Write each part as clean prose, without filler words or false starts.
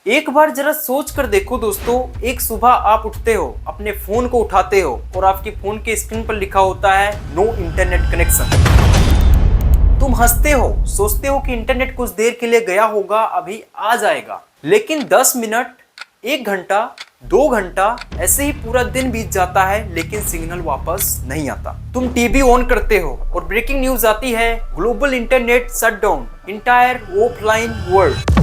एक बार जरा सोच कर देखो दोस्तों, एक सुबह आप उठते हो, अपने फोन को उठाते हो और आपके फोन के स्क्रीन पर लिखा होता है नो इंटरनेट कनेक्शन। तुम हंसते हो, सोचते हो कि इंटरनेट कुछ देर के लिए गया होगा, अभी आ जाएगा। लेकिन 10 मिनट, 1 घंटा, 2 घंटा ऐसे ही पूरा दिन बीत जाता है, लेकिन सिग्नल वापस नहीं आता। तुम टीवी ऑन करते हो और ब्रेकिंग न्यूज आती है, global internet shutdown, entire offline world.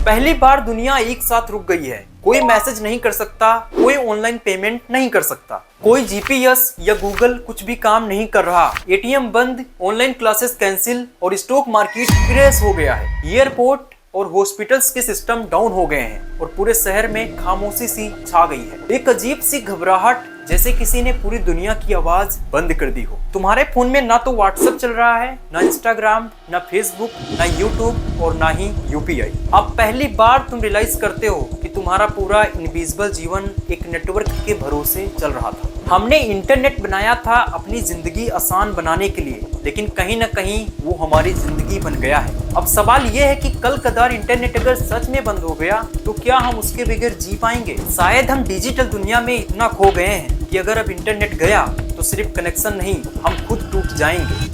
पहली बार दुनिया एक साथ रुक गई है। कोई मैसेज नहीं कर सकता, कोई ऑनलाइन पेमेंट नहीं कर सकता, कोई जीपीएस या गूगल कुछ भी काम नहीं कर रहा। एटीएम बंद, ऑनलाइन क्लासेस कैंसिल और स्टॉक मार्केट क्रैश हो गया है। एयरपोर्ट और हॉस्पिटल्स के सिस्टम डाउन हो गए हैं और पूरे शहर में खामोशी सी छा गई है। एक अजीब सी घबराहट, जैसे किसी ने पूरी दुनिया की आवाज बंद कर दी हो। तुम्हारे फोन में ना तो व्हाट्सएप चल रहा है, ना इंस्टाग्राम, ना फेसबुक, ना यूट्यूब और ना ही यूपीआई। अब पहली बार तुम रियलाइज करते हो कि तुम्हारा पूरा इनविजिबल जीवन एक नेटवर्क के भरोसे चल रहा था। हमने इंटरनेट बनाया था अपनी जिंदगी आसान बनाने के लिए, लेकिन कहीं ना कहीं वो हमारी जिंदगी बन गया है। अब सवाल ये है कि कल कदार इंटरनेट अगर सच में बंद हो गया तो क्या हम उसके बगैर जी पाएंगे? शायद हम डिजिटल दुनिया में इतना खो गए हैं कि अगर अब इंटरनेट गया तो सिर्फ कनेक्शन नहीं, हम खुद टूट जाएंगे।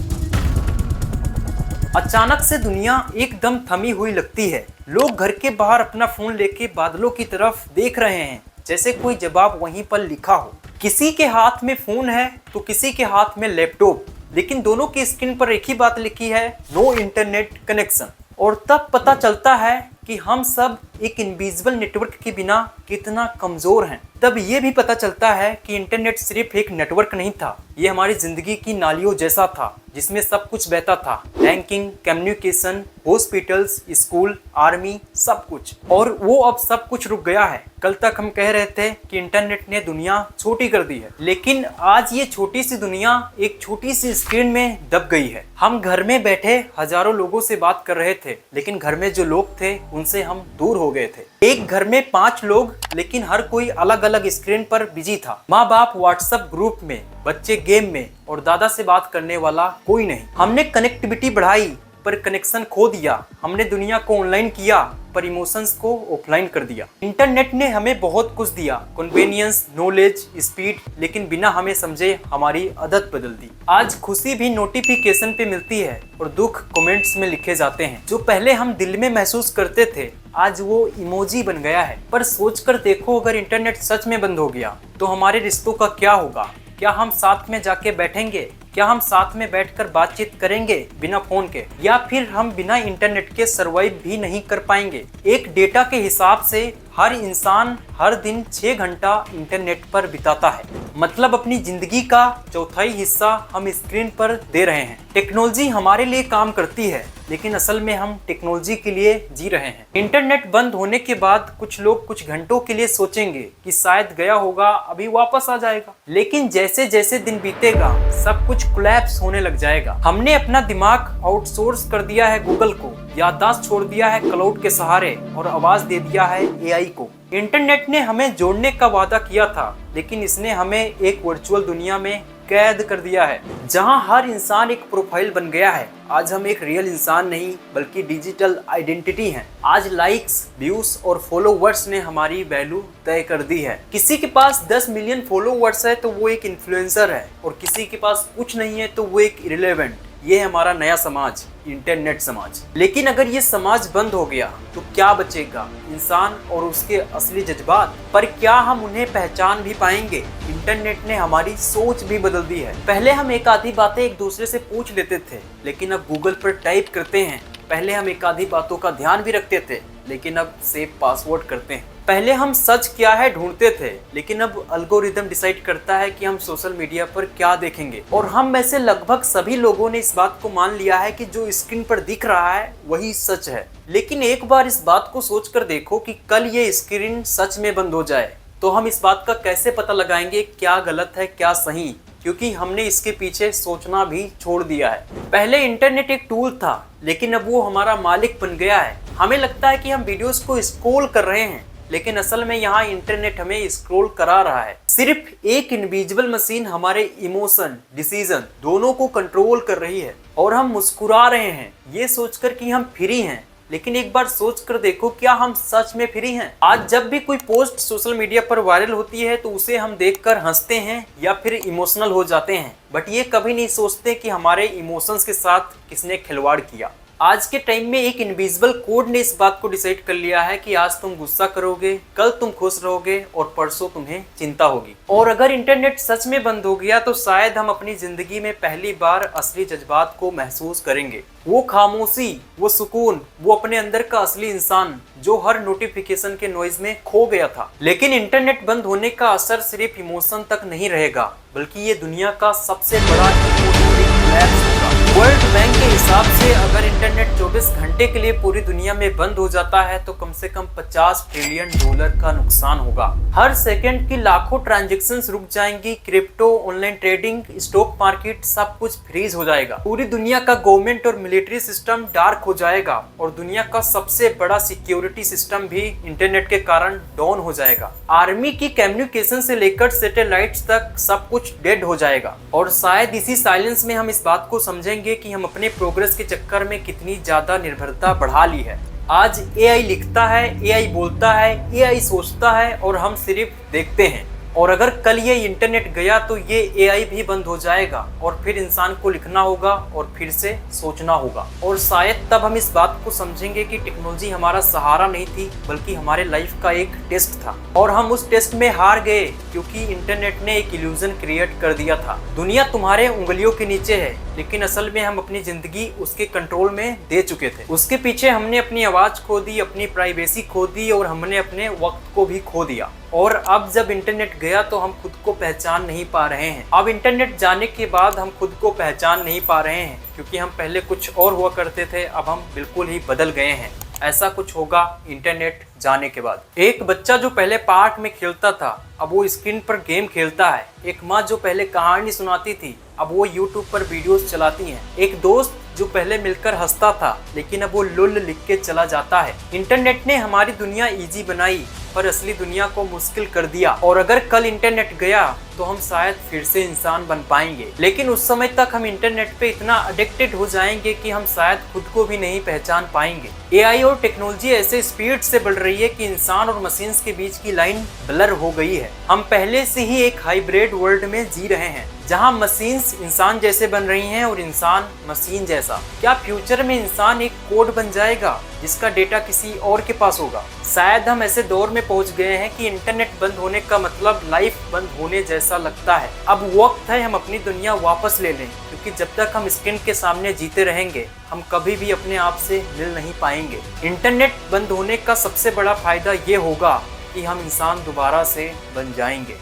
अचानक से दुनिया एकदम थमी हुई लगती है। लोग घर के बाहर अपना फोन लेके बादलों की तरफ देख रहे हैं, जैसे कोई जवाब वहीं पर लिखा हो। किसी के हाथ में फोन है तो किसी के हाथ में लैपटॉप, लेकिन दोनों की स्क्रीन पर एक ही बात लिखी है, नो इंटरनेट कनेक्शन। और तब पता चलता है कि हम सब एक इनविजिबल नेटवर्क के बिना कितना कमजोर हैं। तब ये भी पता चलता है कि इंटरनेट सिर्फ एक नेटवर्क नहीं था, ये हमारी जिंदगी की नालियों जैसा था, जिसमें सब कुछ बहता था। Banking, communication, hospitals, school, army, सब कुछ। और वो अब सब कुछ रुक गया है। कल तक हम कह रहे थे कि इंटरनेट ने दुनिया छोटी कर दी है, लेकिन आज ये छोटी सी दुनिया एक छोटी सी स्क्रीन में दब गई है। हम घर में बैठे हजारों लोगों से बात कर रहे थे, लेकिन घर में जो लोग थे उनसे हम दूर हो गए थे। एक घर में 5 लोग, लेकिन हर कोई अलग अलग स्क्रीन पर बिजी था। माँ बाप व्हाट्सएप ग्रुप में, बच्चे गेम में और दादा से बात करने वाला कोई नहीं। हमने कनेक्टिविटी बढ़ाई पर कनेक्शन खो दिया। हमने दुनिया को ऑनलाइन किया पर इमोशंस को ऑफलाइन कर दिया। इंटरनेट ने हमें बहुत कुछ दिया, कन्वीनियंस, नॉलेज, स्पीड, लेकिन बिना हमें समझे हमारी आदत बदल दी। आज खुशी भी नोटिफिकेशन पे मिलती है और दुख कमेंट्स में लिखे जाते हैं। जो पहले हम दिल में महसूस करते थे, आज वो इमोजी बन गया है। पर सोचकर देखो, अगर इंटरनेट सच में बंद हो गया तो हमारे रिश्तों का क्या होगा? क्या हम साथ में जाके बैठेंगे? क्या हम साथ में बैठकर बातचीत करेंगे बिना फोन के? या फिर हम बिना इंटरनेट के सर्वाइव भी नहीं कर पाएंगे? एक डेटा के हिसाब से हर इंसान हर दिन 6 घंटा इंटरनेट पर बिताता है। मतलब अपनी जिंदगी का चौथाई हिस्सा हम स्क्रीन पर दे रहे हैं। टेक्नोलॉजी हमारे लिए काम करती है, लेकिन असल में हम टेक्नोलॉजी के लिए जी रहे हैं। इंटरनेट बंद होने के बाद कुछ लोग कुछ घंटों के लिए सोचेंगे कि शायद गया होगा, अभी वापस आ जाएगा। लेकिन जैसे जैसे दिन बीतेगा सब कुछ कोलैप्स होने लग जाएगा। हमने अपना दिमाग आउटसोर्स कर दिया है गूगल को, याददाश्त छोड़ दिया है क्लाउड के सहारे और आवाज दे दिया है एआई को। इंटरनेट ने हमें जोड़ने का वादा किया था, लेकिन इसने हमें एक वर्चुअल दुनिया में कैद कर दिया है, जहां हर इंसान एक प्रोफाइल बन गया है। आज हम एक रियल इंसान नहीं बल्कि डिजिटल आइडेंटिटी हैं। आज लाइक्स, व्यूज और फॉलोवर्स ने हमारी वैल्यू तय कर दी है। किसी के पास 10 मिलियन फॉलोवर्स है तो वो एक इन्फ्लुएंसर है, और किसी के पास कुछ नहीं है तो वो एक इररिलेवेंट। ये हमारा नया समाज, इंटरनेट समाज। लेकिन अगर ये समाज बंद हो गया तो क्या बचेगा? इंसान और उसके असली जज्बात। पर क्या हम उन्हें पहचान भी पाएंगे? इंटरनेट ने हमारी सोच भी बदल दी है। पहले हम एक आधी बातें एक दूसरे से पूछ लेते थे, लेकिन अब गूगल पर टाइप करते हैं। पहले हम एक आधी बातों का ध्यान भी रखते थे, लेकिन अब सेव पासवर्ड करते हैं। पहले हम सच क्या है ढूंढते थे, लेकिन अब एल्गोरिदम डिसाइड करता है कि हम सोशल मीडिया पर क्या देखेंगे। और हम में से लगभग सभी लोगों ने इस बात को मान लिया है कि जो स्क्रीन पर दिख रहा है वही सच है। लेकिन एक बार इस बात को सोचकर देखो कि कल ये स्क्रीन सच में बंद हो जाए तो हम इस बात का कैसे पता लगाएंगे क्या गलत है क्या सही? क्योंकि हमने इसके पीछे सोचना भी छोड़ दिया है। पहले इंटरनेट एक टूल था, लेकिन अब वो हमारा मालिक बन गया है। हमें लगता है कि हम वीडियोस को स्क्रॉल कर रहे हैं, लेकिन असल में यहाँ इंटरनेट हमें स्क्रॉल करा रहा है। सिर्फ एक इनविजिबल मशीन हमारे इमोशन, डिसीजन दोनों को कंट्रोल कर रही है। और हम मुस्कुरा रहे हैं ये सोचकर कि हम फ्री हैं, लेकिन एक बार सोच कर देखो, क्या हम सच में फ्री हैं? आज जब भी कोई पोस्ट सोशल मीडिया पर वायरल होती है तो उसे हम देखकर हंसते हैं या फिर इमोशनल हो जाते हैं, बट ये कभी नहीं सोचते कि हमारे इमोशंस के साथ किसने खिलवाड़ किया। आज के टाइम में एक इनविजिबल कोड ने इस बात को डिसाइड कर लिया है कि आज तुम गुस्सा करोगे, कल तुम खुश रहोगे और परसों तुम्हें चिंता होगी। और अगर इंटरनेट सच में बंद हो गया तो शायद हम अपनी जिंदगी में पहली बार असली जज्बात को महसूस करेंगे। वो खामोशी, वो सुकून, वो अपने अंदर का असली इंसान जो हर नोटिफिकेशन के नॉइज में खो गया था। लेकिन इंटरनेट बंद होने का असर सिर्फ इमोशन तक नहीं रहेगा, बल्कि ये दुनिया का सबसे बड़ा इकोनॉमिक कोलैप्स होगा। वर्ल्ड बैंक के हिसाब से अगर इंटरनेट 24 घंटे के लिए पूरी दुनिया में बंद हो जाता है तो कम से कम $50 ट्रिलियन का नुकसान होगा। हर सेकंड की लाखों ट्रांजैक्शंस रुक जाएंगी, crypto, online trading, stock market सब कुछ फ्रीज हो जाएगा। पूरी दुनिया का गवर्नमेंट और मिलिट्री सिस्टम डार्क हो जाएगा और दुनिया का सबसे बड़ा सिक्योरिटी सिस्टम भी इंटरनेट के कारण डाउन हो जाएगा। आर्मी की कम्युनिकेशन से लेकर सैटेलाइट्स तक सब कुछ डेड हो जाएगा। और शायद इसी साइलेंस में हम इस बात को समझेंगे कि हम अपने प्रोग्रेस के चक्कर में कितनी ज्यादा निर्भरता बढ़ा ली है। आज एआई लिखता है, एआई बोलता है, एआई सोचता है और हम सिर्फ देखते हैं। और अगर कल ये इंटरनेट गया तो ये एआई भी बंद हो जाएगा और फिर इंसान को लिखना होगा और फिर से सोचना होगा। और शायद तब हम इस बात को समझेंगे कि टेक्नोलॉजी हमारा सहारा नहीं थी, बल्कि हमारे लाइफ का एक टेस्ट था और हम उस टेस्ट में हार गए क्योंकि इंटरनेट ने एक इल्यूजन क्रिएट कर दिया था। दुनिया तुम्हारे उंगलियों के नीचे है, लेकिन असल में हम अपनी जिंदगी उसके कंट्रोल में दे चुके थे। उसके पीछे हमने अपनी आवाज खो दी, अपनी प्राइवेसी खो दी और हमने अपने वक्त को भी खो दिया। और अब जब इंटरनेट गया तो हम खुद को पहचान नहीं पा रहे हैं। अब इंटरनेट जाने के बाद हम खुद को पहचान नहीं पा रहे हैं, क्योंकि हम पहले कुछ और हुआ करते थे, अब हम बिल्कुल ही बदल गए हैं। ऐसा कुछ होगा इंटरनेट जाने के बाद। एक बच्चा जो पहले पार्क में खेलता था अब वो स्क्रीन पर गेम खेलता है। एक माँ जो पहले कहानी सुनाती थी अब वो यूट्यूब पर वीडियोस चलाती हैं। एक दोस्त जो पहले मिलकर हंसता था लेकिन अब वो लुल लिख के चला जाता है। इंटरनेट ने हमारी दुनिया इजी बनाई पर असली दुनिया को मुश्किल कर दिया। और अगर कल इंटरनेट गया तो हम शायद फिर से इंसान बन पाएंगे, लेकिन उस समय तक हम इंटरनेट पे इतना एडिक्टेड हो जाएंगे कि हम शायद खुद को भी नहीं पहचान पाएंगे। एआई और टेक्नोलॉजी ऐसे स्पीड से बढ़ रही है कि इंसान और मशीन्स के बीच की लाइन ब्लर हो गई है। हम पहले से ही एक हाइब्रिड वर्ल्ड में जी रहे हैं जहां मशीन्स इंसान जैसे बन रही हैं और इंसान मशीन जैसा। क्या फ्यूचर में इंसान एक कोड बन जाएगा जिसका डेटा किसी और के पास होगा? शायद हम ऐसे दौर में पहुंच गए हैं कि इंटरनेट बंद होने का मतलब लाइफ बंद होने जैसा लगता है। अब वक्त है हम अपनी दुनिया वापस ले लें, क्योंकि जब तक हम स्क्रीन के सामने जीते रहेंगे हम कभी भी अपने आप से मिल नहीं पाएंगे। इंटरनेट बंद होने का सबसे बड़ा फायदा ये होगा कि हम इंसान दोबारा से बन जाएंगे।